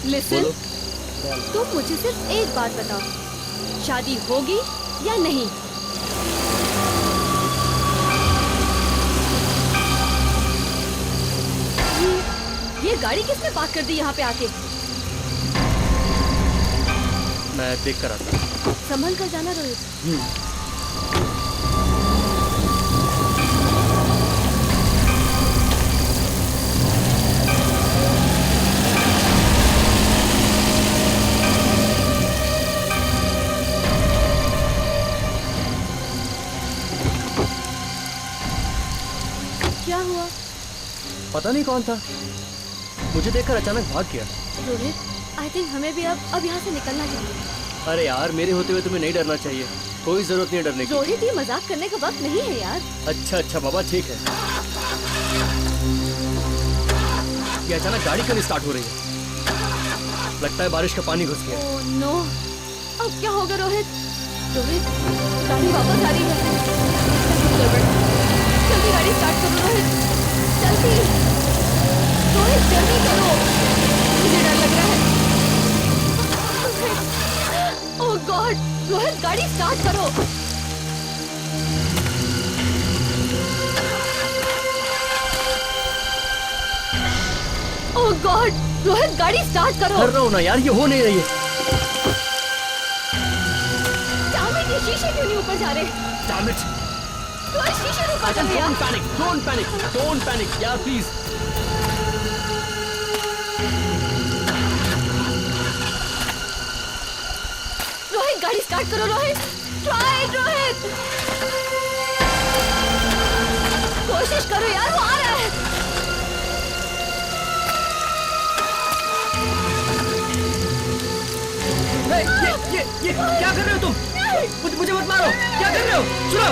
Listen, तुम मुझे सिर्फ एक बात बताओ, शादी होगी या नहीं? ये गाड़ी किसने पार्क कर दी यहाँ पे आके? मैं देख कर आता हूँ। संभल कर जाना रोहित। क्या हुआ? पता नहीं कौन था, मुझे देखकर अचानक भाग गया। रोहित, आई थिंक हमें भी अब यहाँ से निकलना चाहिए। अरे यार, मेरे होते हुए तुम्हें नहीं डरना चाहिए, कोई जरूरत नहीं डरने की। रोहित, ये मजाक करने का वक्त नहीं है यार। अच्छा बाबा, ठीक है। ये अचानक गाड़ी क्यों नहीं स्टार्ट हो रही है? लगता है बारिश का पानी घुस गया। ओह नो, अब क्या होगा रोहित? रोहित, गाड़ी वापस आ रही है। जल्दी गाड़ी स्टार्ट करो रोहित, जल्दी। रोहित जल्दी करो, मुझे डर लग रहा है। ओह गॉड, रोहित गाड़ी स्टार्ट करो। ओह गॉड, रोहित गाड़ी स्टार्ट करो। कर रहा हूँ ना यार, ये हो नहीं रही है। Damn it, ये शीशे क्यों नहीं ऊपर जा रहे? Damn it! रोहित शीशे ऊपर चल गया। Don't panic यार, प्लीज। रोहित गाड़ी स्टार्ट करो रोहित, ट्राई रोहित, कोशिश करो यार, वो आ रहा है। ये क्या कर रहे हो तुम? मुझे मत मारो, क्या कर रहे हो? सुनो।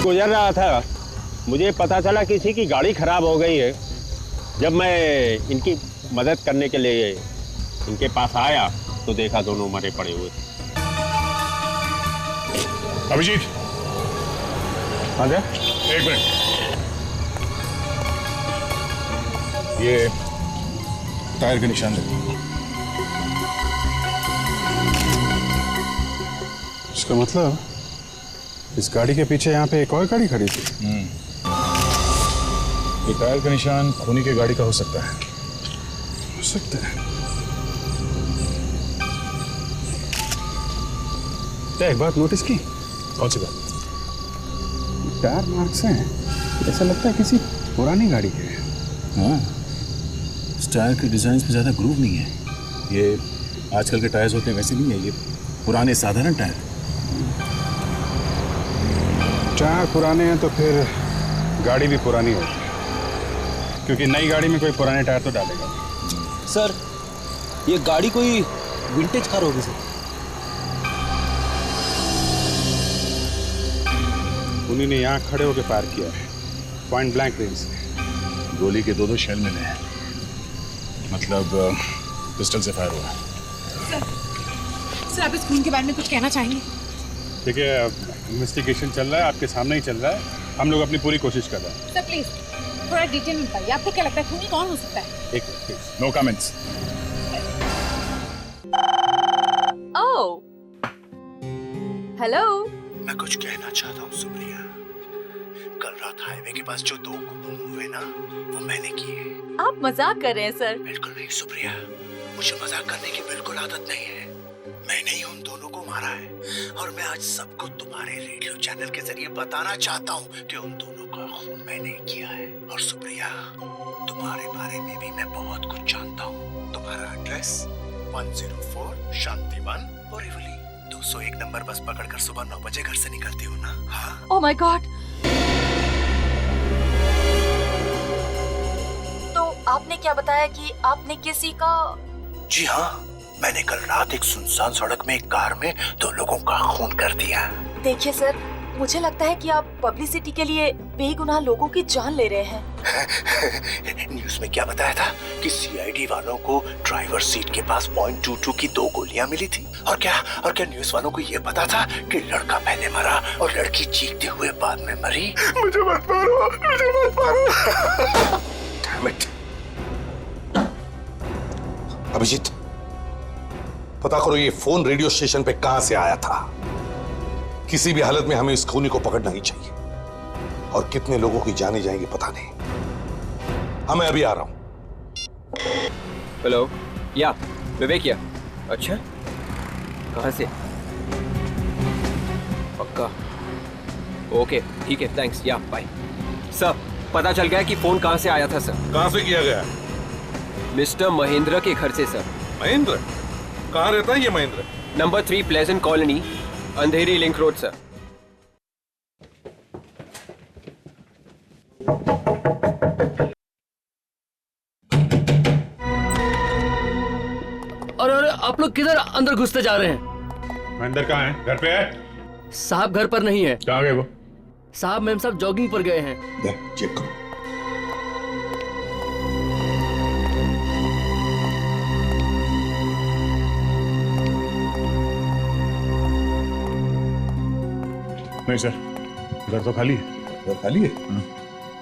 गुजर रहा था, मुझे पता चला किसी की गाड़ी खराब हो गई है। जब मैं इनकी मदद करने के लिए इनके पास आया तो देखा दोनों मरे पड़े हुए थे। अभिजीत, हाँ जी, एक मिनट। ये टायर के निशान देखो। इसका मतलब इस गाड़ी के पीछे यहाँ पे एक और गाड़ी खड़ी थी। ये टायर का निशान खूनी की गाड़ी का हो सकता है। हो सकता है। क्या एक बात नोटिस की? कौन सी बात? टायर मार्क्स हैं, ऐसा लगता है किसी पुरानी गाड़ी के हैं। हाँ, इस टायर के डिजाइन में ज्यादा ग्रूव नहीं है। ये आजकल के टायर्स होते हैं वैसे नहीं है, ये पुराने साधारण टायर। टायर पुराने हैं तो फिर गाड़ी भी पुरानी होगी, क्योंकि नई गाड़ी में कोई पुराने टायर तो डालेगा। सर, ये गाड़ी कोई विंटेज कार होगी सर। उन्हीं ने यहाँ खड़े होकर फायर किया है, पॉइंट ब्लैंक रेंज से। गोली के दो शेल मिले हैं, मतलब पिस्टल से फायर हुआ है। सर, आप इस खून के बारे में कुछ कहना चाहेंगे? ठीक है, इन्वेस्टिगेशन चल रहा है, आपके सामने ही चल रहा है। हम लोग अपनी पूरी कोशिश कर रहे हैं। सर प्लीज थोड़ा डिटेल में बताइए, आपको क्या लगता है खूनी कौन हो सकता है? एक please. No comments. Oh, hello. मैं कुछ कहना चाहता हूँ सुप्रिया। कल रात हाईवे के पास जो 2 गुम हुए ना, वो मैंने किए। आप मजाक कर रहे हैं सर? बिल्कुल नहीं सुप्रिया, मुझे मजाक करने की बिल्कुल आदत नहीं है। मैंने ही उन दोनों को मारा है, और मैं आज सबको तुम्हारे रेडियो चैनल के जरिए बताना चाहता हूँ कि उन दोनों का खून मैंने किया है। और सुप्रिया, तुम्हारे बारे में भी मैं बहुत कुछ जानता हूँ। तुम्हारा एड्रेस 104 शांतिवन बोरीवली, 201 नंबर बस पकड़कर सुबह 9 बजे घर से निकलती हो ना? हाँ। Oh my God. तो आपने क्या बताया कि आपने किसी का? जी हाँ, मैंने कल रात एक सुनसान सड़क में एक कार में 2 लोगों का खून कर दिया। देखिए सर, मुझे लगता है कि आप पब्लिसिटी के लिए बेगुनाह लोगों की जान ले रहे हैं। न्यूज़ में क्या बताया था कि सीआईडी वालों को ड्राइवर सीट के पास .22 की 2 गोलियां मिली थी। और क्या न्यूज़ वालों को ये पता था कि लड़का पहले मरा और लड़की चीखते हुए बाद में मरी? मुझे मत मारो, मुझे मत मारो। Damn it. अभिजीत, पता करो ये फोन रेडियो स्टेशन पे कहां से आया था। किसी भी हालत में हमें इस खूनी को पकड़ना ही चाहिए। और कितने लोगों की जाने जाएंगी पता नहीं। मैं अभी आ रहा हूं। हेलो, या विवेक या? अच्छा, कहाँ से? पक्का, ओके ठीक है, थैंक्स, या बाय। सर, पता चल गया कि फोन कहाँ से आया था सर। कहां से किया गया? मिस्टर महेंद्र के घर से सर। महेंद्र? कहां रहता है ये महेंद्र? नंबर 3 प्लेजेंट कॉलोनी, अंधेरी लिंक रोड सर। अरे आप लोग किधर अंदर घुसते जा रहे हैं? महेंद्र कहाँ है? घर पे है? साहब घर पर नहीं है। कहाँ गए वो? साहब मैम साहब जॉगिंग पर गए हैं। चेक करो। नहीं सर, घर तो खाली है। घर खाली है?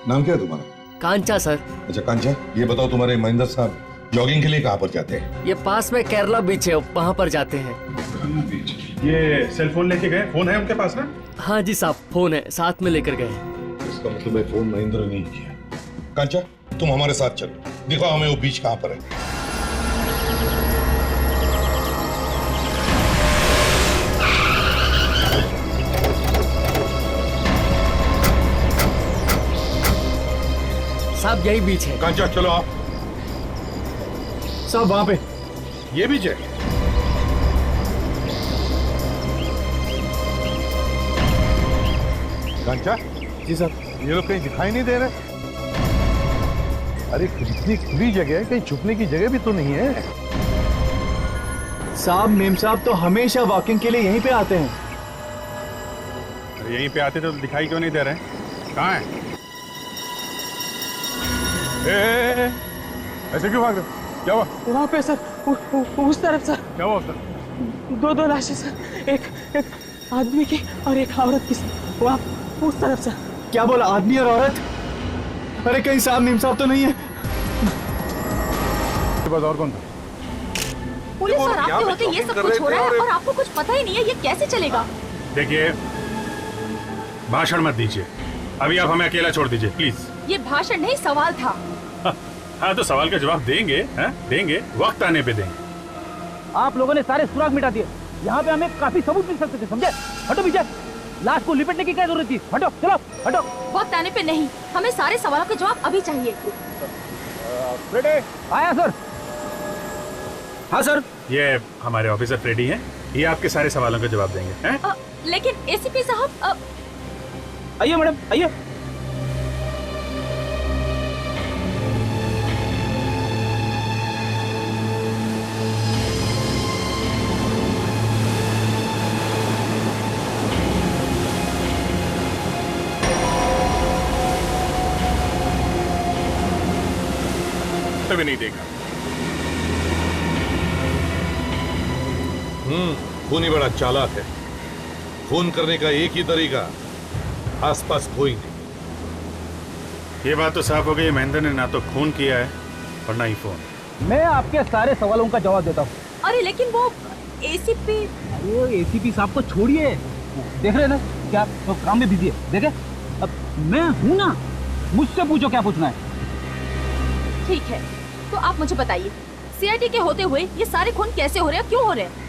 नाम क्या है तुम्हारा? कांचा सर। अच्छा कांचा, ये बताओ तुम्हारे महेंद्र साहब जॉगिंग के लिए कहाँ पर जाते हैं? ये पास में केरला बीच है, वहाँ पर जाते हैं। ये सेल फोन लेके गए? फोन है उनके पास ना? हाँ जी साहब, फोन है, साथ में लेकर गए हैं। इसका मतलब है फोन महेंद्र ने किया। कांचा, तुम हमारे साथ चलो, दिखाओ हमें वो बीच कहाँ पर है। साहब यही बीच है। कांचा चलो आप। सब वहाँ पे। ये बीच है? कांचा जी सर। ये लोग कहीं दिखाई नहीं दे रहे। अरे इतनी खुली जगह है, कहीं छुपने की जगह भी तो नहीं है। साहब मेम साहब तो हमेशा वॉकिंग के लिए यहीं पे आते हैं। अरे यहीं पे आते तो दिखाई क्यों नहीं दे रहे? कहाँ है? ऐसे क्यों भाग रहे? क्या हुआ? वहाँ पे सर, उस तरफ सर। क्या हुआ सर? दो लाशें सर, एक आदमी की और एक औरत की सर। वहाँ उस तरफ सर। क्या बोला, आदमी और औरत? अरे कहीं साहब नीम साहब तो नहीं है? बस और कौन था? पुलिस और आपके होते ये सब कुछ हो रहा है और आपको कुछ पता ही नहीं है, ये कैसे चलेगा? देखिए, भाषण मत दीजिए, अभी आप हमें अकेला छोड़ दीजिए प्लीज। ये भाषण नहीं, सवाल था। हाँ तो सवाल का जवाब देंगे, हैं? देंगे, वक्त आने पे देंगे। आप लोगों ने सारे सुराग मिटा दिए। यहाँ पे हमें काफी सबूत मिल सकते थे, समझे? हटो पीछे, लाश को लिपटने की क्या जरूरत थी? हटो, चलो हटो। वक्त आने पे नहीं, हमें सारे सवालों के जवाब अभी चाहिए। आया सर। हाँ सर, ये हमारे ऑफिसर फ्रेडी हैं, ये आपके सारे सवालों के जवाब देंगे, हैं? लेकिन एसीपी साहब। आइए मैडम, आइए। भी नहीं देखा। खूनी बड़ा चालाक है। खून करने का एक ही तरीका, आसपास कोई नहीं। ये बात तो साफ हो गई, महेंद्र ने ना तो खून किया है और ना ही फोन। मैं आपके सारे सवालों का जवाब देता हूँ। अरे लेकिन वो एसीपी। अरे एसीपी साहब को छोड़िए, देख रहे हैं ना क्या तो काम में बिजी है। देखे, अब मैं हूं ना, मुझसे पूछो क्या पूछना है। ठीक है, तो आप मुझे बताइए, सीआईडी के होते हुए ये सारे खून कैसे हो रहे हैं, क्यों हो रहे हैं?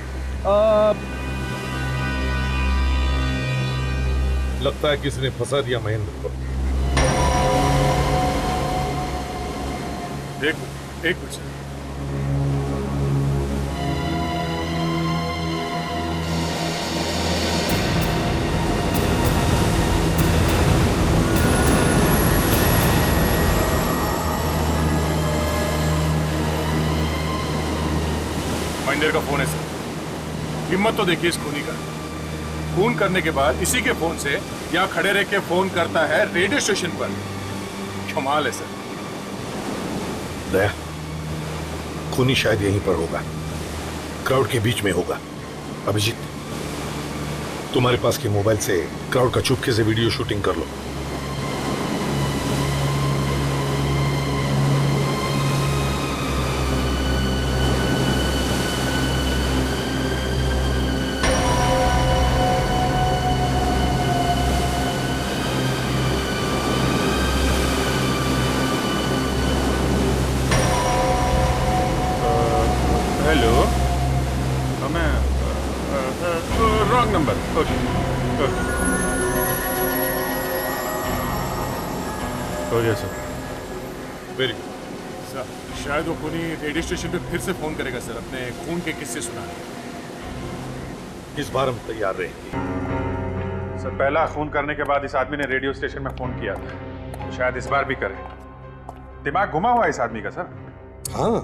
लगता है किसी ने फंसा दिया महेंद्र को। एक कुछ महेंद्र का फोन है सर। हिम्मत तो देखिए इस खूनी का, खून करने के बाद इसी के फोन से यहाँ खड़े रह के फोन करता है रेडियो स्टेशन पर। कमाल है सर। दया, खूनी शायद यहीं पर होगा, क्राउड के बीच में होगा। अभिजीत, तुम्हारे पास के मोबाइल से क्राउड का चुपके से वीडियो शूटिंग कर लो। नंबर। ओके ओके हो गया सर। वेरी गुड सर शायद वो खूनी रेडियो स्टेशन पे फिर से फोन करेगा सर, अपने खून के किस्से सुनाने। इस बार हम तैयार रहेंगे। सर पहला खून करने के बाद इस आदमी ने रेडियो स्टेशन में फोन किया था, तो शायद इस बार भी करे। दिमाग घुमा हुआ है इस आदमी का सर। हाँ,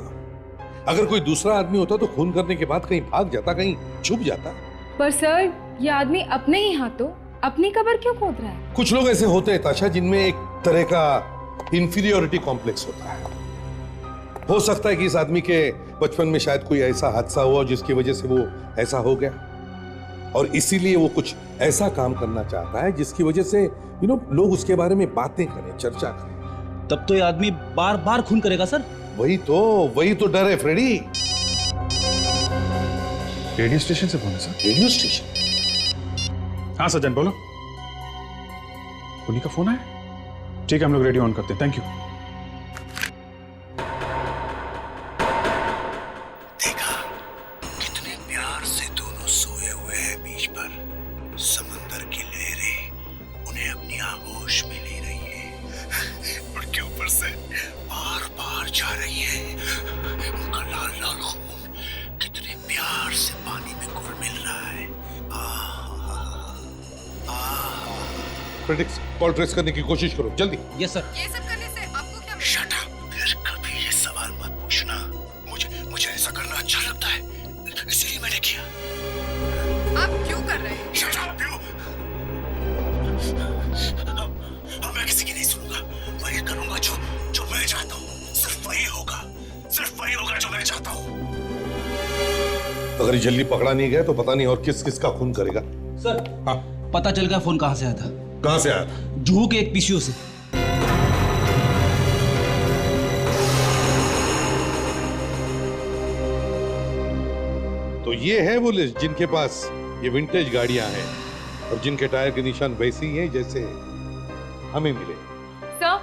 अगर कोई दूसरा आदमी होता तो खून करने के बाद कहीं भाग जाता, कहीं छुप जाता। पर सर ये आदमी अपने ही हाथों अपनी कब्र क्यों खोद रहा है? कुछ लोग ऐसे होते हैं ताशा, जिनमें एक तरह का इंफीरियोरिटी कॉम्प्लेक्स होता है। हो सकता है कि इस आदमी के बचपन में शायद कोई ऐसा हादसा हुआ जिसकी वजह से वो ऐसा हो गया, और इसीलिए वो कुछ ऐसा काम करना चाहता है जिसकी वजह से लोग उसके बारे में बातें करें, चर्चा करें। तब तो ये आदमी बार बार खून करेगा सर। वही तो डर है फ्रेडी। रेडियो स्टेशन से फोन है सर? Radio station? हाँ सज्जन बोलो। खूनी का फोन है? ठीक है हम लोग रेडियो ऑन करते हैं। Thank you. देखा कितने प्यार से दोनों सोए हुए हैं बीच पर। समंदर की लहरें उन्हें अपनी आगोश में ले रही हैं। उनके ऊपर से बार बार जा रही है। उनका लाल लाल खून कितने प्यार से पानी में घुल मिल रहा है। प्रेडिक्स कॉल ट्रेस करने की कोशिश करो जल्दी। Yes sir. ये सब करने से आपको क्या? Shut up. फिर कभी ये सवाल मत पूछना। मुझे ऐसा करना अच्छा लगता है, इसलिए मैंने किया। आप क्यों कर रहे हैं? Shut up you. अब मैं किसी की नहीं सुनूंगा। वही करूंगा जो मैं चाहता हूँ। सिर्फ वही होगा जो मैं चाहता हूँ। अगर ये जल्दी पकड़ा नहीं गया तो पता नहीं और किस का खून करेगा। सर हाँ पता चल गया फोन कहां से आया था। कहां से आया था? जुहू के एक पीसीओ से। तो ये है वो लिस्ट जिनके पास ये विंटेज गाड़ियां हैं और जिनके टायर के निशान वैसे ही हैं जैसे हमें मिले। सर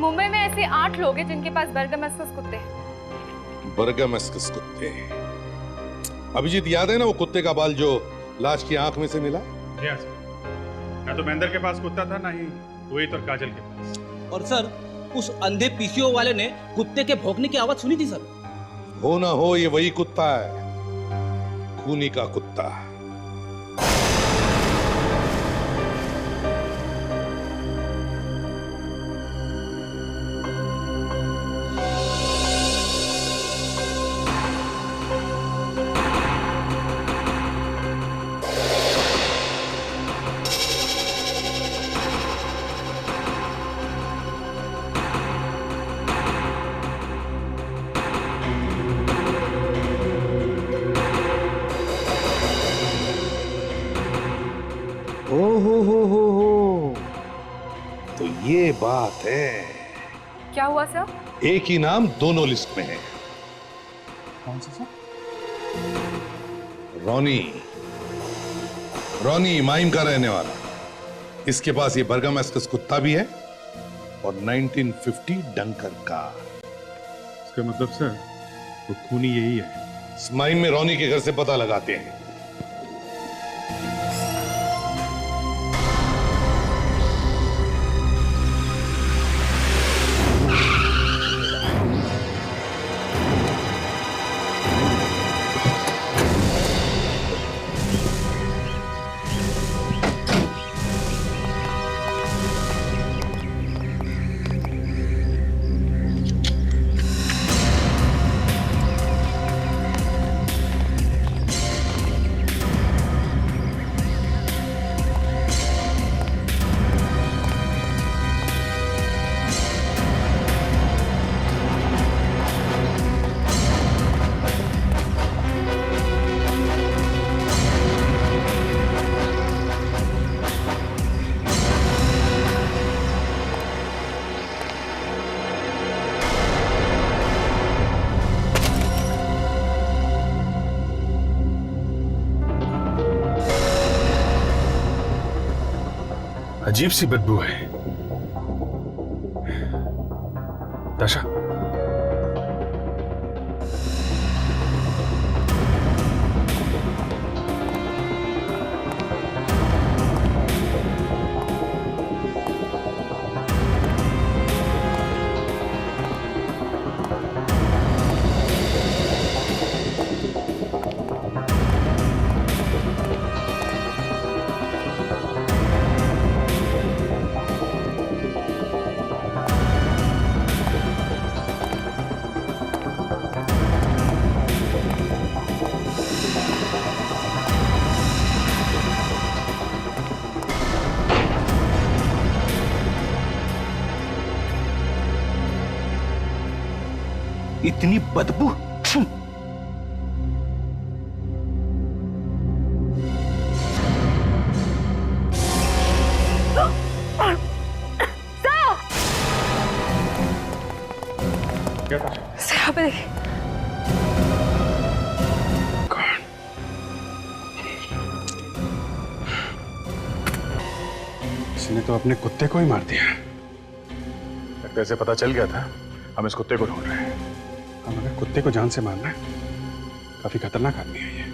मुंबई में ऐसे 8 लोग हैं जिनके पास बर्गमस्कस कुत्ते हैं। बर्गमस्कस कुत्ते। अभिजीत याद है ना वो कुत्ते का बाल जो लाश की आंख में से मिला? यस। ना तो महेंद्र के पास कुत्ता था, ना ही रोहित और काजल के पास। और सर उस अंधे पीसीओ वाले ने कुत्ते के भौंकने की आवाज सुनी थी सर। हो ना हो ये वही कुत्ता है, खूनी का कुत्ता। हो तो ये बात है। क्या हुआ सर? एक ही नाम दोनों लिस्ट में है। कौन सा सर? रॉनी माइम का रहने वाला। इसके पास ये बर्गमस्कस कुत्ता भी है और 1950 डंकर का। इसका मतलब सर वो खूनी यही है। इस माइम में रॉनी के घर से पता लगाते हैं। अजीब सी बदबू है। दशा इतनी बदबू। क्या था? यहाँ पे देखिए। इसने तो अपने कुत्ते को ही मार दिया। लगता है इसे पता चल गया था हम इस कुत्ते को ढूंढ रहे हैं। हम अगर कुत्ते को जान से मारना है, काफी खतरनाक आदमी है ये।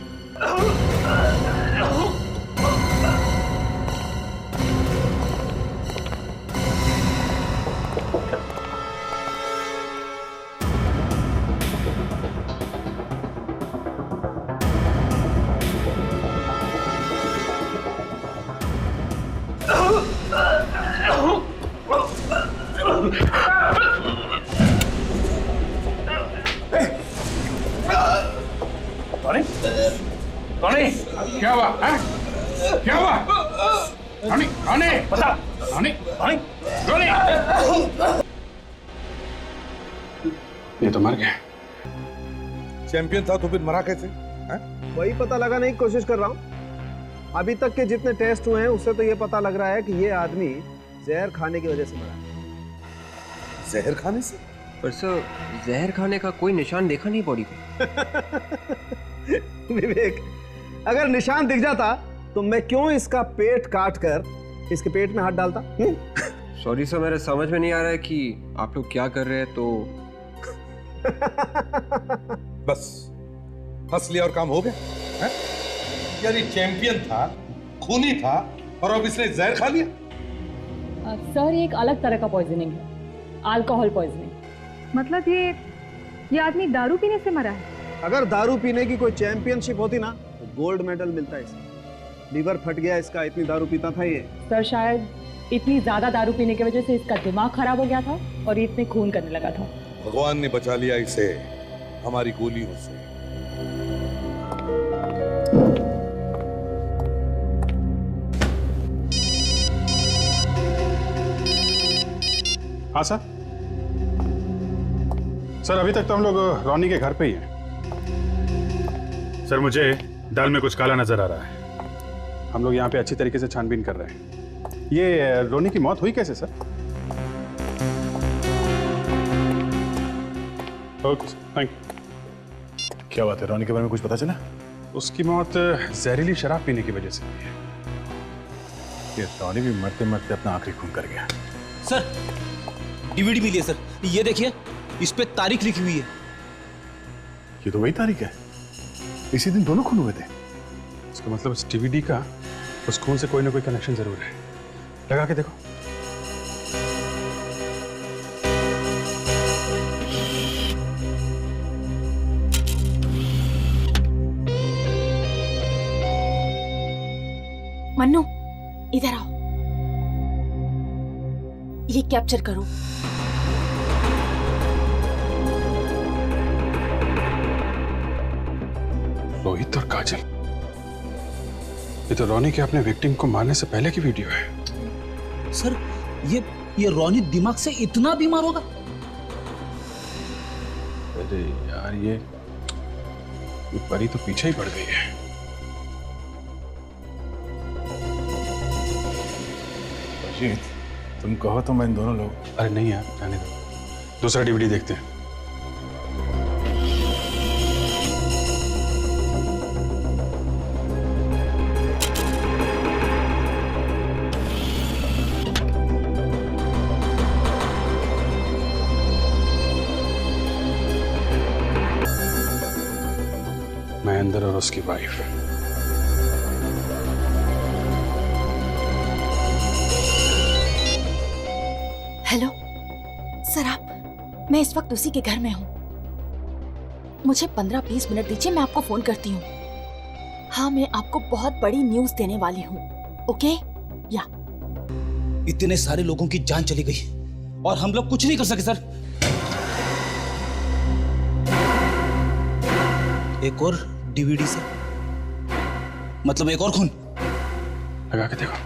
टॉनी, क्या हुआ? हैं? क्या हुआ? टॉनी, टॉनी, बता। Tony, Tony, Tony. ये तो मर गया। चैंपियन था तो फिर मरा कैसे? वही पता लगाने की कोशिश कर रहा हूँ। अभी तक के जितने टेस्ट हुए हैं उससे तो ये पता लग रहा है कि ये आदमी जहर खाने की वजह से मरा है। जहर खाने से? पर सर, जहर खाने का कोई निशान देखा नहीं बॉडी पे। विवेक, अगर निशान दिख जाता तो मैं क्यों इसका पेट काट कर इसके पेट में हाथ डालता? सॉरी सर, मेरे समझ में नहीं आ रहा है कि आप लोग क्या कर रहे हैं। तो बस हंस लिया और काम हो गया है? यार ये चैंपियन था, खूनी था, और अब इसने जहर खा लिया। सर, ये एक अलग तरह का पॉइजनिंग है, अल्कोहल पॉइजनिंग। मतलब ये आदमी दारू पीने से मरा है? अगर दारू पीने की कोई चैंपियनशिप होती ना तो गोल्ड मेडल मिलता है इसे। लीवर फट गया इसका, इतनी दारू पीता था ये। सर, शायद इतनी ज्यादा दारू पीने की वजह से इसका दिमाग खराब हो गया था और ये इतने खून करने लगा था। भगवान ने बचा लिया इसे हमारी गोलियों से। हाँ सर। सर, अभी तक तो हम लोग रोनी के घर पे ही हैं। सर, मुझे दाल में कुछ काला नजर आ रहा है। हम लोग यहाँ पे अच्छी तरीके से छानबीन कर रहे हैं। ये रोनी की मौत हुई कैसे sir? Okay sir, thank you. क्या बात है, रोनी के बारे में कुछ पता चला? उसकी मौत जहरीली शराब पीने की वजह से हुई है। ये रोनी भी मरते मरते अपना आखिरी खून कर गया। सर, डीवीडी मिली है सर, ये देखिए, इस पे तारीख लिखी हुई है। ये तो वही तारीख है, इसी दिन दोनों खून हुए थे। इसका मतलब इस डीवीडी का उस खून से कोई ना कोई कनेक्शन जरूर है। लगा के देखो। मन्नू, इधर आओ, ये कैप्चर करो। रोहित और काजल, ये तो रोनी के अपने विक्टिम को मारने से पहले की वीडियो है। सर, ये रोनी दिमाग से इतना बीमार होगा? अरे यार, ये परी तो पीछे ही पड़ गई है। अजीत, तुम कहो तो मैं इन दोनों लोग। अरे नहीं यार, जाने दो, दूसरा डीवीडी देखते हैं। महेंद्र और उसकी वाइफ। हेलो सर, मैं इस वक्त उसी के घर में हूँ। मुझे 15-20 मिनट दीजिए, मैं आपको फोन करती हूँ। हाँ, मैं आपको बहुत बड़ी न्यूज देने वाली हूँ। ओके? या इतने सारे लोगों की जान चली गई और हम लोग कुछ नहीं कर सके सर। एक और डीवीडी से मतलब एक और खून। लगा के देखो।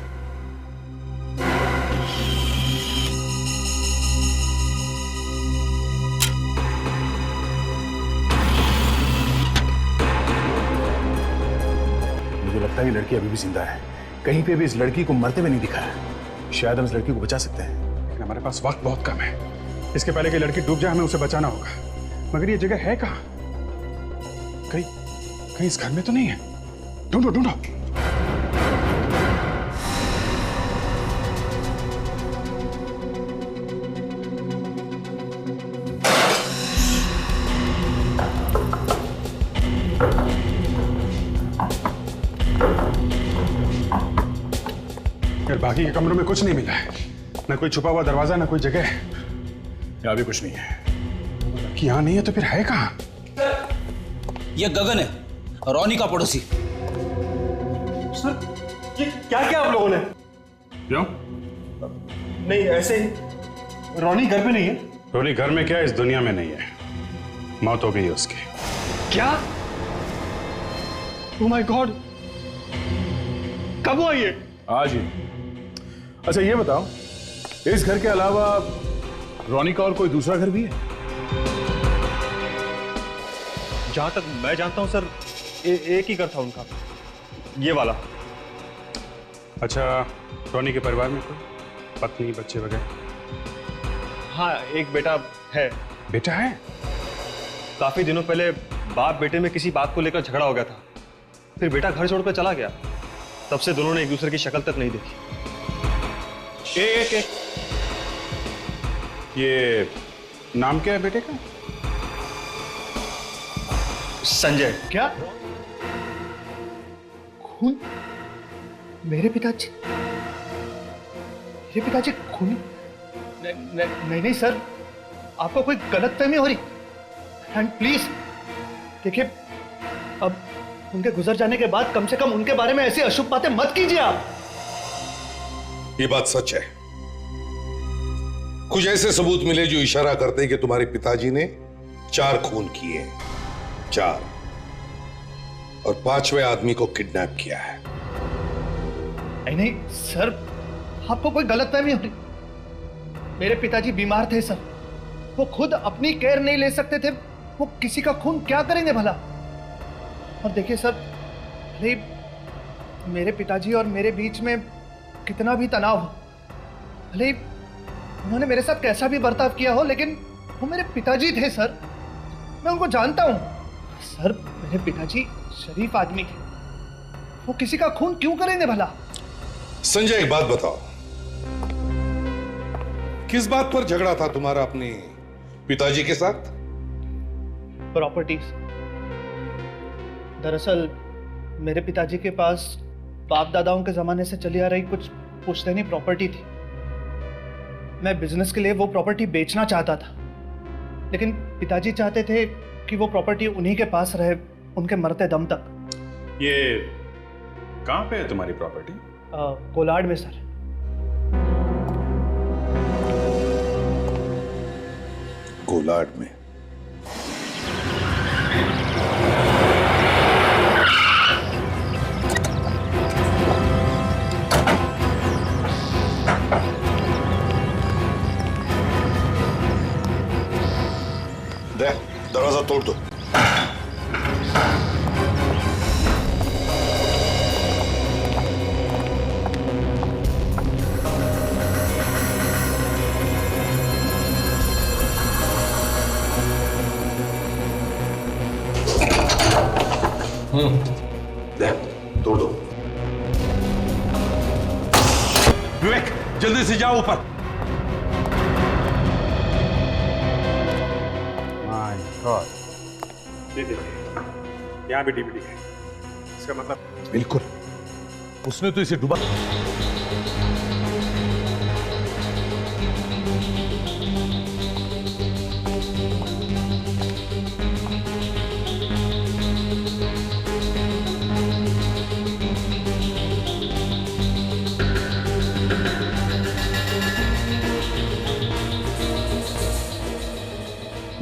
लगता है ये लड़की अभी भी जिंदा है। कहीं पे भी इस लड़की को मरते हुए नहीं दिखा है। शायद हम इस लड़की को बचा सकते हैं, लेकिन हमारे पास वक्त बहुत कम है। इसके पहले कि लड़की डूब जाए हमें उसे बचाना होगा। मगर ये जगह है कहाँ? कहीं इस घर में तो नहीं है। ढूंढो ढूंढो। यार बाकी के कमरों में कुछ नहीं मिला है, ना कोई छुपा हुआ दरवाजा, ना कोई जगह। यहाँ भी कुछ नहीं है। कि यहाँ नहीं है तो फिर है कहाँ? ये गगन है, रोनी का पड़ोसी। सर ये क्या किया आप लोगों ने? क्यों? नहीं ऐसे ही। रोनी घर पे नहीं है। रोनी घर में क्या, इस दुनिया में नहीं है। मौत हो गई है उसकी। क्या? ओह माय गॉड, कब हुआ ये? आज ही। अच्छा ये बताओ, इस घर के अलावा रोनी का और कोई दूसरा घर भी है? जहां तक मैं जानता हूं सर, एक ही घर था उनका, ये वाला। अच्छा, रोनी के परिवार में कोई पत्नी बच्चे वगैरह? हाँ, एक बेटा है। बेटा है? काफी दिनों पहले बाप बेटे में किसी बात को लेकर झगड़ा हो गया था, फिर बेटा घर छोड़कर चला गया। तब से दोनों ने एक दूसरे की शक्ल तक नहीं देखी। एक ये नाम क्या है बेटे का? संजय। क्या? खून? मेरे पिताजी? मेरे पिताजी खून? नहीं सर, आपको कोई गलतफहमी हो रही। एंड प्लीज देखिए, अब उनके गुजर जाने के बाद कम से कम उनके बारे में ऐसी अशुभ बातें मत कीजिए आप। ये बात सच है। कुछ ऐसे सबूत मिले जो इशारा करते हैं कि तुम्हारे पिताजी ने 4 खून किए हैं, 4, और 5वें आदमी को किडनैप किया है। नहीं सर, आपको कोई गलतफहमी हो रही। मेरे पिताजी बीमार थे सर, वो खुद अपनी केयर नहीं ले सकते थे, वो किसी का खून क्या करेंगे भला। और देखिए सर, भले मेरे पिताजी और मेरे बीच में कितना भी तनाव हो, भले उन्होंने मेरे साथ कैसा भी बर्ताव किया हो, लेकिन वो मेरे पिताजी थे सर, मैं उनको जानता हूं। सर मेरे पिताजी शरीफ आदमी थे, वो किसी का खून क्यों करेंगे भला। संजय एक बात बताओ, किस बात पर झगड़ा था तुम्हारा अपने पिताजी के साथ? प्रॉपर्टीज। दरअसल मेरे पिताजी के पास बाप दादाओं के जमाने से चली आ रही कुछ पुश्तैनी प्रॉपर्टी थी। मैं बिजनेस के लिए वो प्रॉपर्टी बेचना चाहता था, लेकिन पिताजी चाहते थे कि वो प्रॉपर्टी उन्हीं के पास रहे उनके मरते दम तक। ये कहां पे है तुम्हारी प्रॉपर्टी? कोलाड में सर। कोलाड में? दे, दरवाजा तोड़ दो। दे, तोड़ दो। विवेक, जल्दी से जाओ ऊपर। यहाँ भी डीवीडी है, इसका मतलब? बिल्कुल, उसने तो इसे डुबा।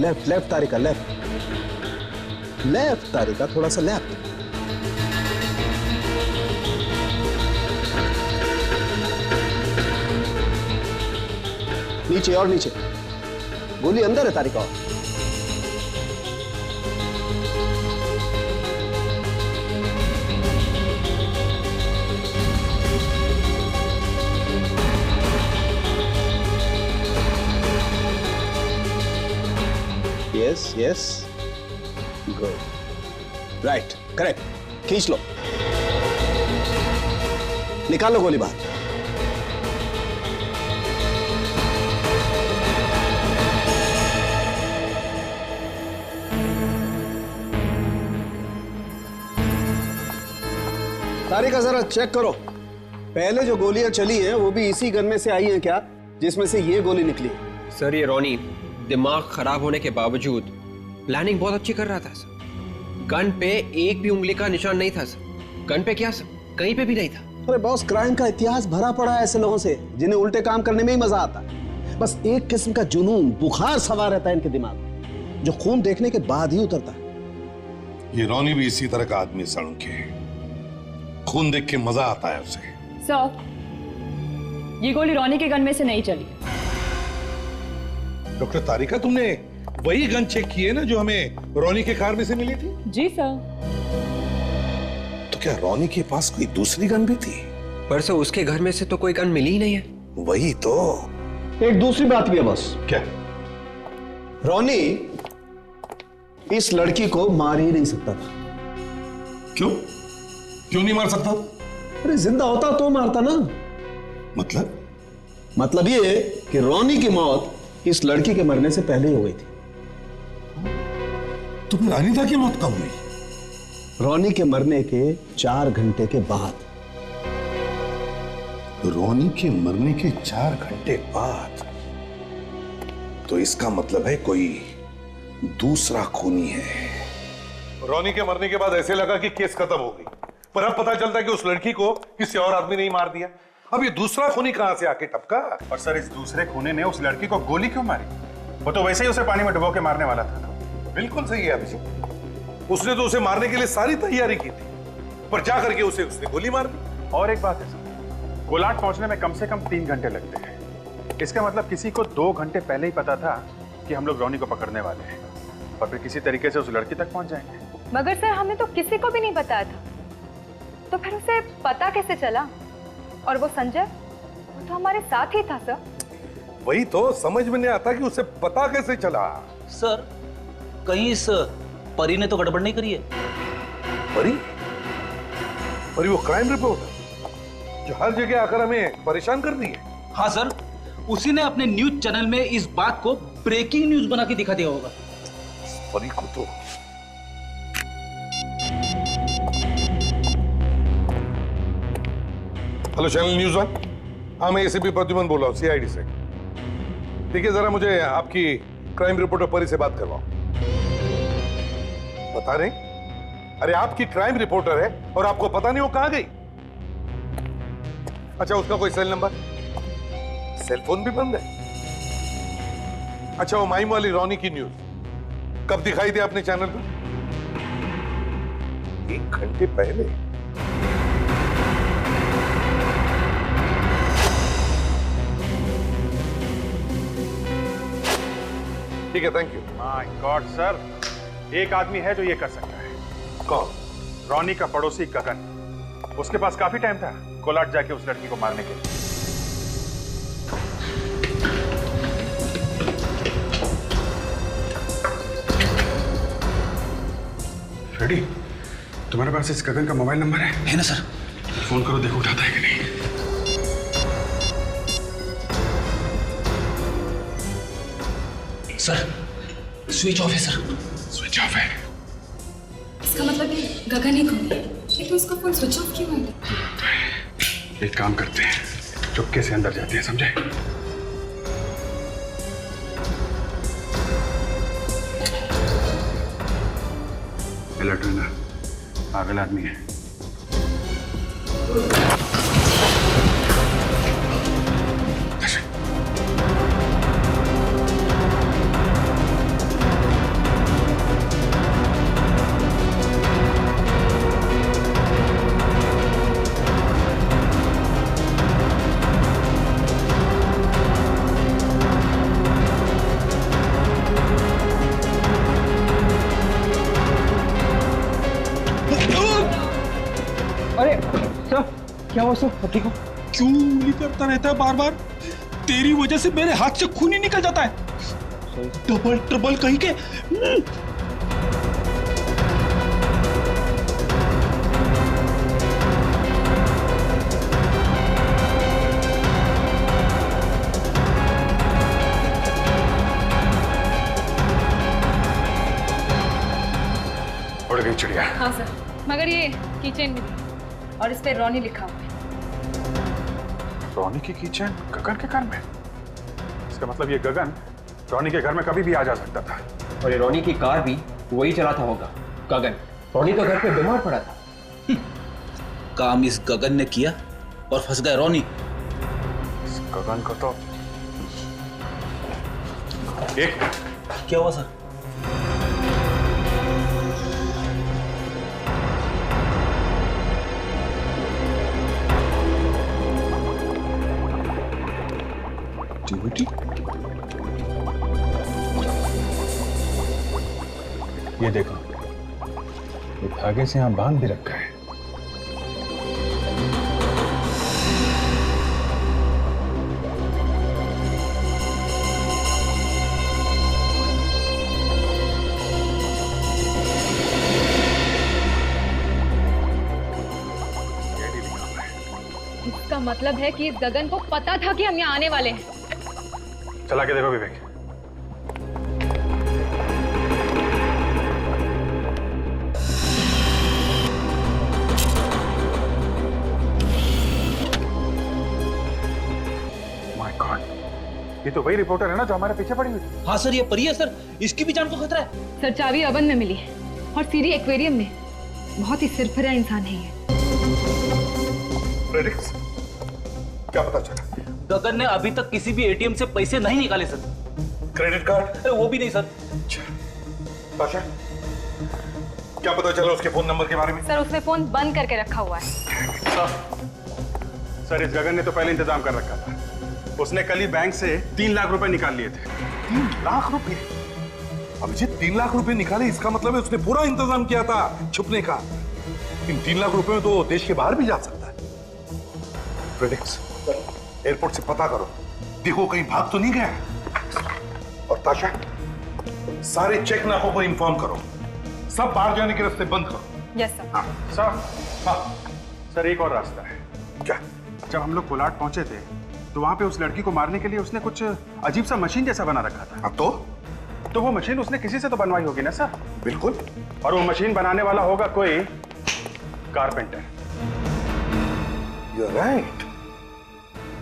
लेफ्ट लेफ्ट तारिका, लेफ्ट लेफ्ट तारिका, थोड़ा सा लेफ्ट। नीचे और नीचे, गोली अंदर है तारिका। यस गुड राइट करेक्ट खींच लो निकालो गोली बाहर तारिका जरा चेक करो पहले जो गोलियां चली हैं वो भी इसी गन में से आई हैं क्या जिसमें से ये गोली निकली सर ये रोनी दिमाग खराब होने के बावजूद प्लानिंग बहुत अच्छी कर रहा था सर। गन पे एक भी उंगली का निशान नहीं था सर। गन पे क्या सर कहीं पे भी नहीं था। अरे बॉस क्राइम का इतिहास भरा पड़ा है ऐसे लोगों से जिन्हें उल्टे काम करने में ही मजा आता है। बस एक किस्म का जुनून बुखार सवार रहता है इनके दिमाग में जो खून देखने के बाद ही उतरता है। ये रोनी भी इसी तरह का आदमी सड़क है खून देख के मजा आता है उसे। सर ये गोली रोनी के गन में से नहीं चली। डॉक्टर तारिका तुमने वही गन चेक की है ना जो हमें रोनी के कार में से मिली थी? जी सर। तो क्या रोनी के पास कोई दूसरी गन भी थी? पर सर उसके घर में से तो कोई गन मिली ही नहीं है। वही तो। एक दूसरी बात भी है बस। क्या? रोनी इस लड़की को मार ही नहीं सकता था। क्यों? क्यों नहीं मार सकता? अरे जिंदा होता तो मारता ना। मतलब ये कि रोनी की मौत इस लड़की के मरने से पहले ही हो गई थी। तो फिर अनीता की मौत कब हुई? रोनी के मरने के 4 घंटे के बाद। रोनी के मरने के 4 घंटे बाद? तो इसका मतलब है कोई दूसरा खूनी है। रोनी के मरने के बाद ऐसे लगा कि केस खत्म हो गई, पर अब पता चलता है कि उस लड़की को किसी और आदमी ने ही मार दिया। अब ये दूसरा खूनी कहां से आके टपका? और सर इस दूसरे खूनी ने उस लड़की को गोली क्यों मारी? वो तो वैसे ही उसे पानी में डुबो के मारने वाला था। बिल्कुल सही है अभिषेक, उसने तो उसे मारने के लिए सारी तैयारी की थी, पर जा करके उसने गोली मार दी। और एक बात है सर, कोलाट पहुंचने में कम से कम 3 घंटे लगते हैं। इसका मतलब किसी को 2 घंटे पहले ही पता था कि हम लोग रोनी को पकड़ने वाले हैं और फिर किसी तरीके से उस लड़की तक पहुंच जाएंगे। मगर सर हमें तो किसी को भी नहीं बताया था, तो फिर उसे पता कैसे चला? और वो संजय, वो तो हमारे साथ ही था सर। वही तो समझ में नहीं आता कि उसे पता कैसे चला। सर कहीं इस परी ने तो गड़बड़ नहीं करी है? परी वो क्राइम रिपोर्टर जो हर जगह आकर हमें परेशान कर दी है। हाँ सर, उसी ने अपने न्यूज चैनल में इस बात को ब्रेकिंग न्यूज बना के दिखा दिया होगा। परी को तो हेलो चैनल न्यूज 1। हाँ मैं एसीपी प्रद्युमन बोल रहा हूँ सीआईडी से। देखिए जरा मुझे आपकी क्राइम रिपोर्टर परी से बात करवाओ। बता रहे? अरे आपकी क्राइम रिपोर्टर है और आपको पता नहीं वो कहां गई? अच्छा उसका कोई सेल नंबर? सेल फोन भी बंद है। अच्छा वो माइम वाली रोनी की न्यूज कब दिखाई दी आपने चैनल पर? 1 घंटे पहले। ठीक है thank you. My God sir, एक आदमी है जो ये कर सकता है। कौन? रोनी का पड़ोसी गगन। उसके पास काफी टाइम था कोलाट जाके उस लड़की को मारने के लिए। फ्रेडी, तुम्हारे पास इस गगन का मोबाइल नंबर है? है ना सर। फोन करो देखो उठाता है कि नहीं। सर स्विच ऑफ है सर। स्विच ऑफ है? इसका मतलब है गगन ही खो, लेकिन उसका फोन स्विच ऑफ क्यों है? एक काम करते हैं, चुपके से अंदर जाते हैं, समझे? अलर्ट रहना, पागल आदमी है। क्या हुआ सर? ठीक हो? क्यों उंगली करता रहता है बार बार? तेरी वजह से मेरे हाथ से खून ही निकल जाता है। डबल ट्रिपल कहीं के। उड़ गई चिड़िया। हाँ सर, मगर ये कीचेन में थी और इस पे रॉनी लिखा हुआ है। रोनी की किचन गगन के घर में? इसका मतलब ये गगन रोनी के घर में कभी भी आ जा सकता था। और ये रोनी की कार भी वही चलाता होगा, गगन। रोनी तो घर पे बीमार पड़ा था। काम इस गगन ने किया और फंस गए रोनी। इस गगन को तो एक क्या हुआ सर? ये देखो, ये धागे से यहां बांध भी रखा है। इसका मतलब है कि इस गगन को पता था कि हम यहाँ आने वाले हैं। चला के देखो विवेक। माय गॉड, ये तो वही रिपोर्टर है ना जो हमारे पीछे पड़ी हुई थी। हाँ सर, ये परी है सर, इसकी भी जान को खतरा है। सर, चाबी अवन में मिली है और सीरी एक्वेरियम में। बहुत ही सिरफिरा इंसान है ये। प्रेडिक्स, क्या पता चला? गगन ने अभी तक किसी भी एटीएम से पैसे नहीं निकाले सर। Credit card? वो भी नहीं सर। ताशा, क्या पता चला उसके फोन नंबर के बारे में? सर, उसने फोन बंद करके रखा हुआ है। सर, इस गगन ने तो पहले इंतजाम कर रखा था। उसने कल ही बैंक से 3 लाख रुपए निकाल लिए थे। 3 लाख रुपए? अभिजीत, 3 लाख रुपए निकाले, इसका मतलब है उसने पूरा इंतजाम किया था छुपने का। इन 3 लाख रुपए में तो देश के बाहर भी जा सकता है। प्रेडिक्स, एयरपोर्ट से पता करो, देखो कहीं भाग तो नहीं गया। और ताशा, सारे चेक नाकों को इन्फॉर्म करो, सब बाहर जाने के रास्ते बंद करो। Yes sir. हाँ सर। हाँ सर, एक और रास्ता है। क्या? जब हम लोग कोलाड पहुंचे थे तो वहां पे उस लड़की को मारने के लिए उसने कुछ अजीब सा मशीन जैसा बना रखा था। अब तो वो मशीन उसने किसी से तो बनवाई होगी ना सर? बिल्कुल। और वो मशीन बनाने वाला होगा कोई कारपेंटर। You're right.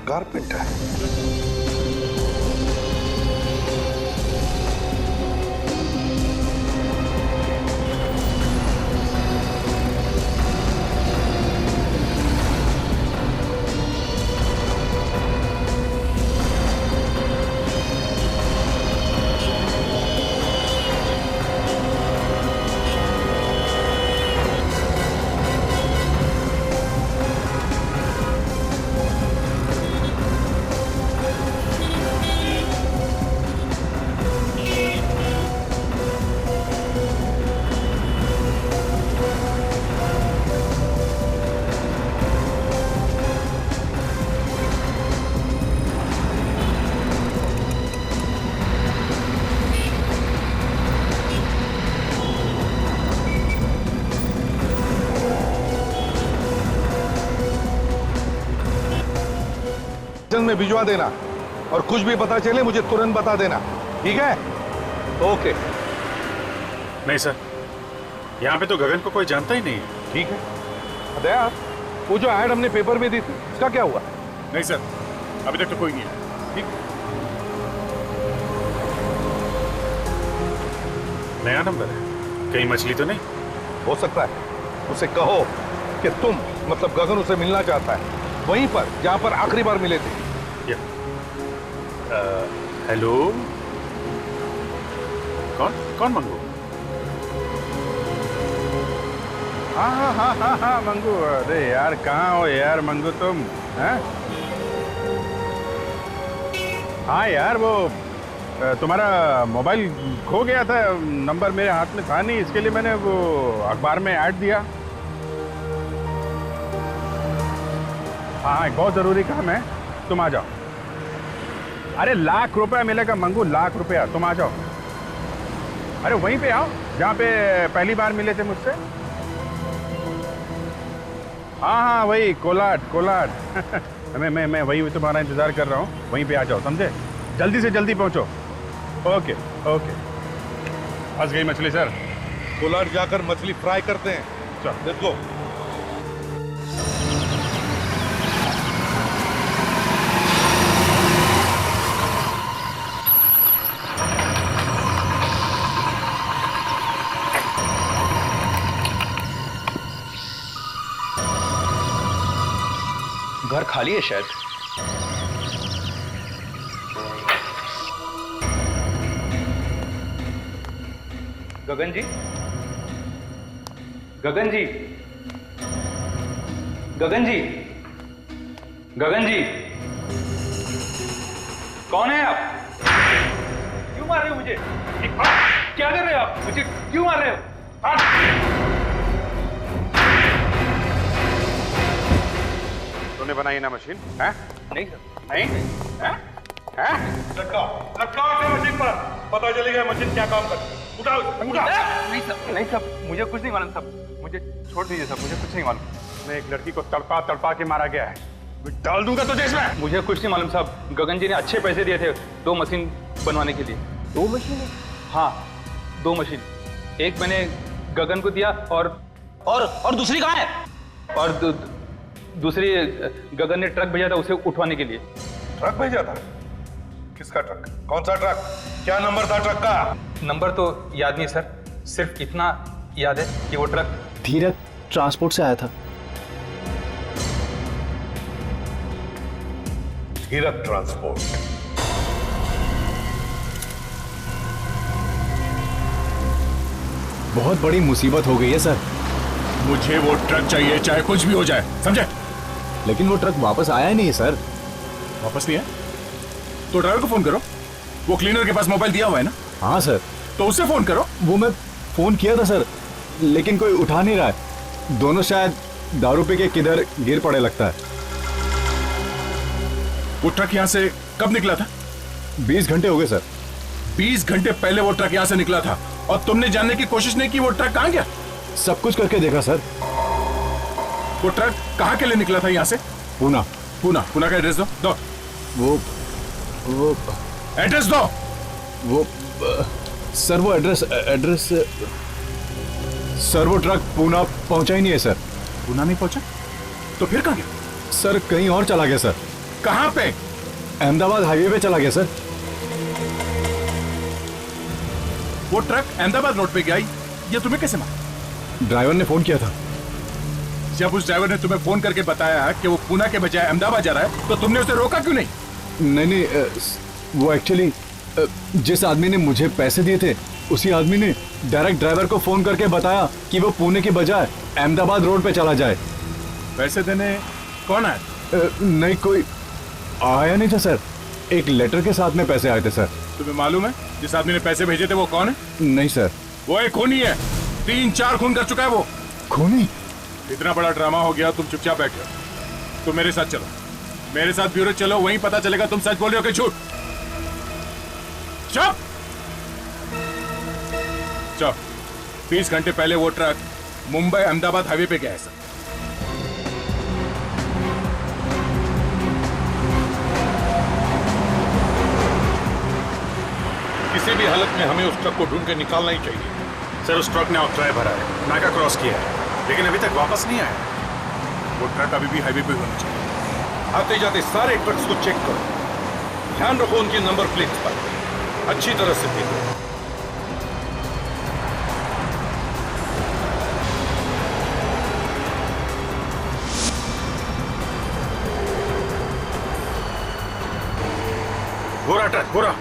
कारपेंटर। में भिजवा देना और कुछ भी पता चले मुझे तुरंत बता देना, ठीक है? ओके। नहीं सर, यहाँ पे तो गगन को कोई जानता ही नहीं है। ठीक है। दया, वो जो ऐड हमने पेपर में दी थी उसका क्या हुआ? नहीं सर, अभी तक तो कोई नहीं है। ठीक। नया नंबर है, कहीं मछली तो नहीं? हो सकता है। उसे कहो कि तुम मतलब गगन उसे मिलना चाहता है वहीं पर जहां पर आखिरी बार मिले थे। हेलो, कौन मंगू? हाँ मंगू। अरे यार, कहाँ हो यार मंगू तुम? हैं? हाँ यार, वो तुम्हारा मोबाइल खो गया था, नंबर मेरे हाथ में था नहीं, इसके लिए मैंने वो अखबार में ऐड दिया। हाँ, एक बहुत जरूरी काम है, तुम आ जाओ। अरे लाख रुपया मिलेगा मंगू, लाख रुपया। तुम आ जाओ, अरे वहीं पे आओ जहाँ पे पहली बार मिले थे मुझसे। हाँ हाँ वही कोलाट मैं वही तुम्हारा इंतजार कर रहा हूँ, वहीं पे आ जाओ, समझे? जल्दी से जल्दी पहुँचो। Okay okay. फंस गई मछली सर। कोलाट जाकर मछली फ्राई करते हैं। चल लेट्स गो। घर खाली है शायद। गगन जी, गगन जी, गगन जी, गगन जी, कौन है आप? क्यों मार रहे हो मुझे? क्या कर रहे हो आप? मुझे क्यों मार रहे हो? तूने बनाई ना मशीन? है? नहीं सर। नहीं? हैं? लटकाओ इसे मशीन पर, पता चलेगा मशीन क्या काम करती है। उठाओ। नहीं सब, नहीं सब, मुझे कुछ नहीं मालूम सब, मुझे छोड़ दीजिए सब, मुझे कुछ नहीं मालूम। मैं एक लड़की को तड़पा के मारा गया है, डाल दूंगा तुझे इसमें। मुझे कुछ नहीं मालूम साहब, गगन जी ने अच्छे पैसे दिए थे 2 मशीन बनवाने के लिए। 2 मशीन? हाँ 2 मशीन, एक मैंने गगन को दिया और दूसरी कहाँ है? और दूसरी गगन ने ट्रक भेजा था उसे उठवाने के लिए। ट्रक भेजा था? किसका ट्रक? कौन सा ट्रक? क्या नंबर था ट्रक का? नंबर तो याद नहीं सर, सिर्फ इतना याद है कि वो ट्रक धीरज ट्रांसपोर्ट से आया था। धीरज ट्रांसपोर्ट? बहुत बड़ी मुसीबत हो गई है सर। मुझे वो ट्रक चाहिए, चाहे कुछ भी हो जाए, समझे? लेकिन वो ट्रक वापस आया ही नहीं है सर। वापस नहीं है? तो ड्राइवर को फोन करो, वो क्लीनर के पास मोबाइल दिया हुआ है ना? हाँ सर। तो उससे फोन करो। वो मैं फोन किया था सर, लेकिन कोई उठा नहीं रहा है। दोनों शायद दारू पी के किधर गिर पड़े लगता है। वो ट्रक यहाँ से कब निकला था? 20 घंटे हो गए सर। 20 घंटे पहले वो ट्रक यहाँ से निकला था और तुमने जानने की कोशिश नहीं की वो ट्रक कहाँ गया? सब कुछ करके देखा सर। वो ट्रक कहाँ के लिए निकला था यहाँ से? पूना। पूना का एड्रेस दो। वो एड्रेस दो। वो सर वो एड्रेस सर वो ट्रक पूना पहुंचा ही नहीं है सर। पूना नहीं पहुंचा? तो फिर कहाँ गया? सर कहीं और चला गया सर। कहाँ पे? अहमदाबाद हाईवे पे चला गया सर। वो ट्रक अहमदाबाद रोड पे गया, ये तुम्हें कैसे मालूम? ड्राइवर ने फोन किया था। जब उस ड्राइवर ने तुम्हें फोन करके बताया कि वो पूना के बजाय अहमदाबाद जा रहा है, तो तुमने उसे रोका क्यों नहीं? नहीं, वो एक्चुअली जिस आदमी ने मुझे पैसे दिए थे उसी आदमी ने डायरेक्ट ड्राइवर को फोन करके बताया कि वो पुणे के बजाय अहमदाबाद रोड पे चला जाए। पैसे देने कौन आया? नहीं कोई आया नहीं था सर, एक लेटर के साथ में पैसे आए थे सर। तुम्हें मालूम है जिस आदमी ने पैसे भेजे थे वो कौन है? नहीं सर। वो एक खूनी है, 3-4 खून कर चुका है वो। खूनी? इतना बड़ा ड्रामा हो गया, तुम चुपचाप बैठ जाओ। तुम मेरे साथ चलो, मेरे साथ ब्यूरो चलो, वहीं पता चलेगा तुम सच बोल रहे हो कि झूठ। चुप। 20 घंटे पहले वो ट्रक मुंबई अहमदाबाद हाईवे पे गया है सर। किसी भी हालत में हमें उस ट्रक को ढूंढ के निकालना ही चाहिए। सर उस ट्रक ने ऑक्ट्राय भरा है, नाका क्रॉस किया है, लेकिन अभी तक वापस नहीं आया। वो ट्रक अभी भी हाईवे पे होना चाहिए। आते जाते सारे ट्रक्स को चेक करो, ध्यान रखो उनकी नंबर प्लेट पर, अच्छी तरह से देखो। गोरा ट्रक, गोरा।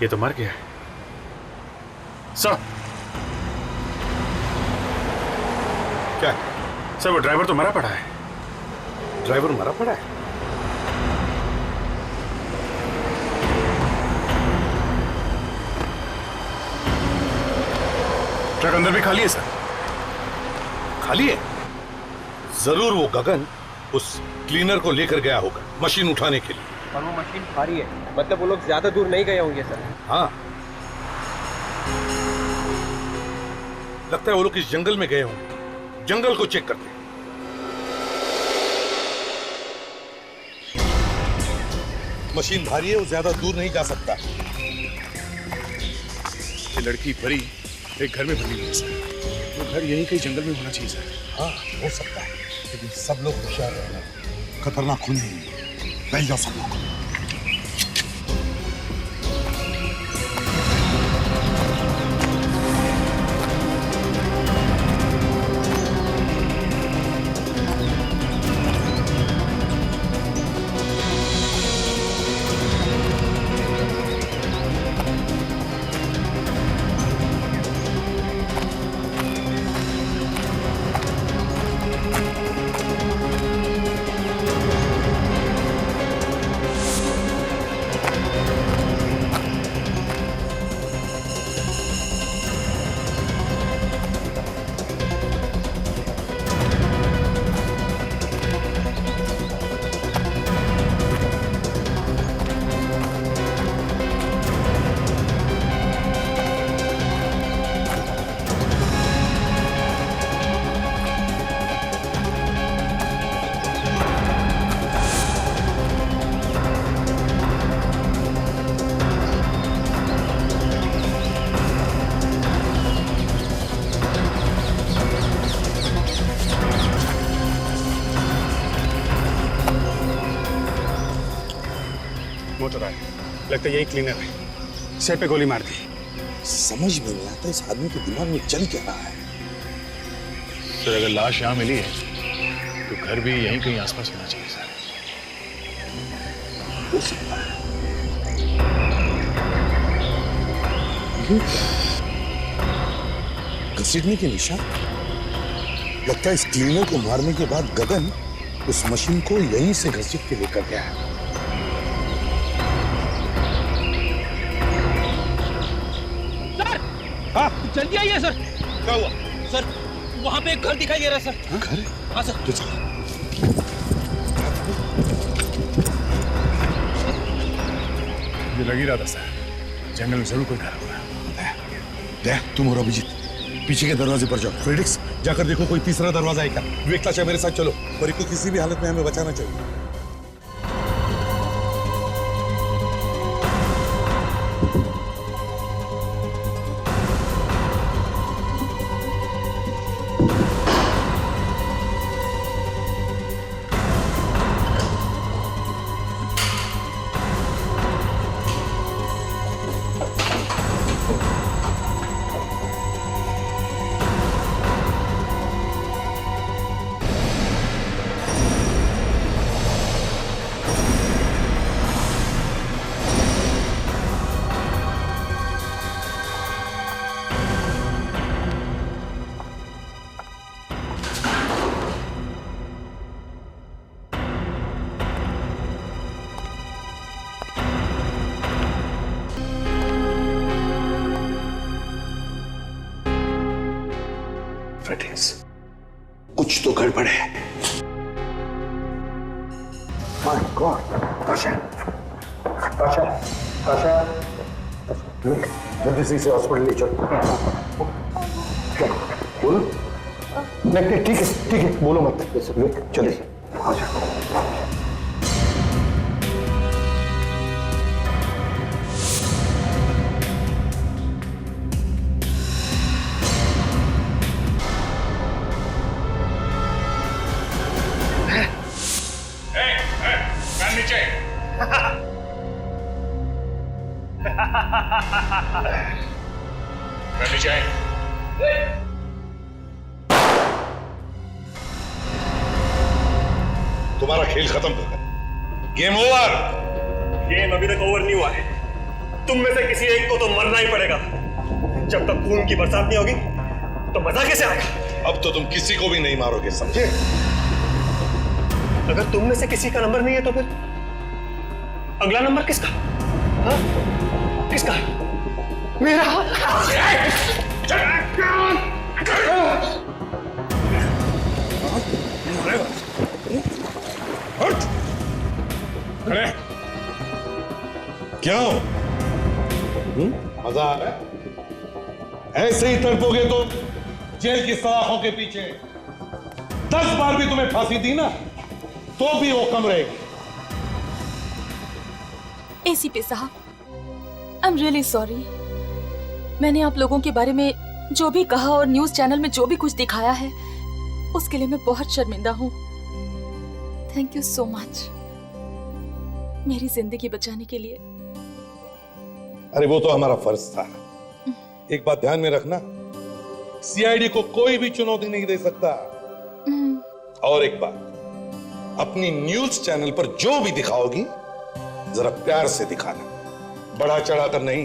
ये तो मर गया है। सर क्या सर, वो ड्राइवर तो मरा पड़ा है। ड्राइवर मरा पड़ा है? ट्रक अंदर भी खाली है सर। खाली है? जरूर वो गगन उस क्लीनर को लेकर गया होगा मशीन उठाने के लिए। और वो मशीन भारी है, मतलब वो लोग ज्यादा दूर नहीं गए होंगे सर। हाँ, लगता है वो लोग इस जंगल में गए होंगे। जंगल को चेक करते हैं। मशीन भारी है, वो ज्यादा दूर नहीं जा सकता। ये लड़की परी एक घर में बनी हुई है सर। वो घर यहीं कहीं जंगल में होना चाहिए सर। हाँ, हो सकता है, लेकिन सब लोग होशियार रहना। खतरनाक खून है। बैठ जाओ सब लोग। मोटर आया, लगता है यही क्लीनर है। सिर पे गोली मार दी। समझ में नहीं आता इस आदमी के दिमाग में चल क्या रहा है। सर अगर लाश यहाँ मिली है तो घर भी यहीं कहीं आसपास होना चाहिए सर। हो सकता है। घसीटने के निशान। लगता है इस क्लीनर को मारने के बाद गगन उस मशीन को यहीं से घसीट के लेकर गया है। हाँ, जल्दी आइए सर। क्या हुआ सर? वहाँ पे एक घर दिखाई दे रहा है सर। घर? हाँ सर। तो चलो। मुझे लग ही रहा था सर, जंगल में जरूर कोई घर होगा। देख, तुम और अभिजीत पीछे के दरवाजे पर जाओ। फ्रेडिक्स, जाकर देखो कोई तीसरा दरवाजा है क्या। विवेक, ताशा मेरे साथ चलो। परी को किसी भी हालत में हमें बचाना चाहिए। कुछ तो गड़बड़ है। माय गॉड, ताशा, ताशा, ताशा, जल्दी से इसे हॉस्पिटल ले चलो। बोलो। नहीं, ठीक है, बोलो मत। चलिए, आ जाओ। तुम्हारा खेल खत्म हो गया। Game over. गेम अभी तक ओवर नहीं हुआ है। तुम में से किसी एक को तो मरना ही पड़ेगा। जब तक खून की बरसात नहीं होगी तो मजा कैसे आएगा? अब तो तुम किसी को भी नहीं मारोगे, समझे? अगर तुम में से किसी का नंबर नहीं है तो फिर अगला नंबर किसका? हाँ? किसका? मेरा। खड़े। क्या हो? मजा आ रहा है? ऐसे ही तड़पोगे तो जेल की सलाखों के पीछे 10 बार भी तुम्हें फांसी दी ना तो भी वो कम रहेगी। एसीपी साहब, आई एम रियली सॉरी। मैंने आप लोगों के बारे में जो भी कहा और न्यूज चैनल में जो भी कुछ दिखाया है उसके लिए मैं बहुत शर्मिंदा हूँ। थैंक यू सो मच मेरी जिंदगी बचाने के लिए। अरे वो तो हमारा फर्ज था। एक बात ध्यान में रखना, सीआईडी को कोई भी चुनौती नहीं दे सकता। और एक बात, अपनी न्यूज चैनल पर जो भी दिखाओगी जरा प्यार से दिखाना, बढ़ा चढ़ाकर नहीं।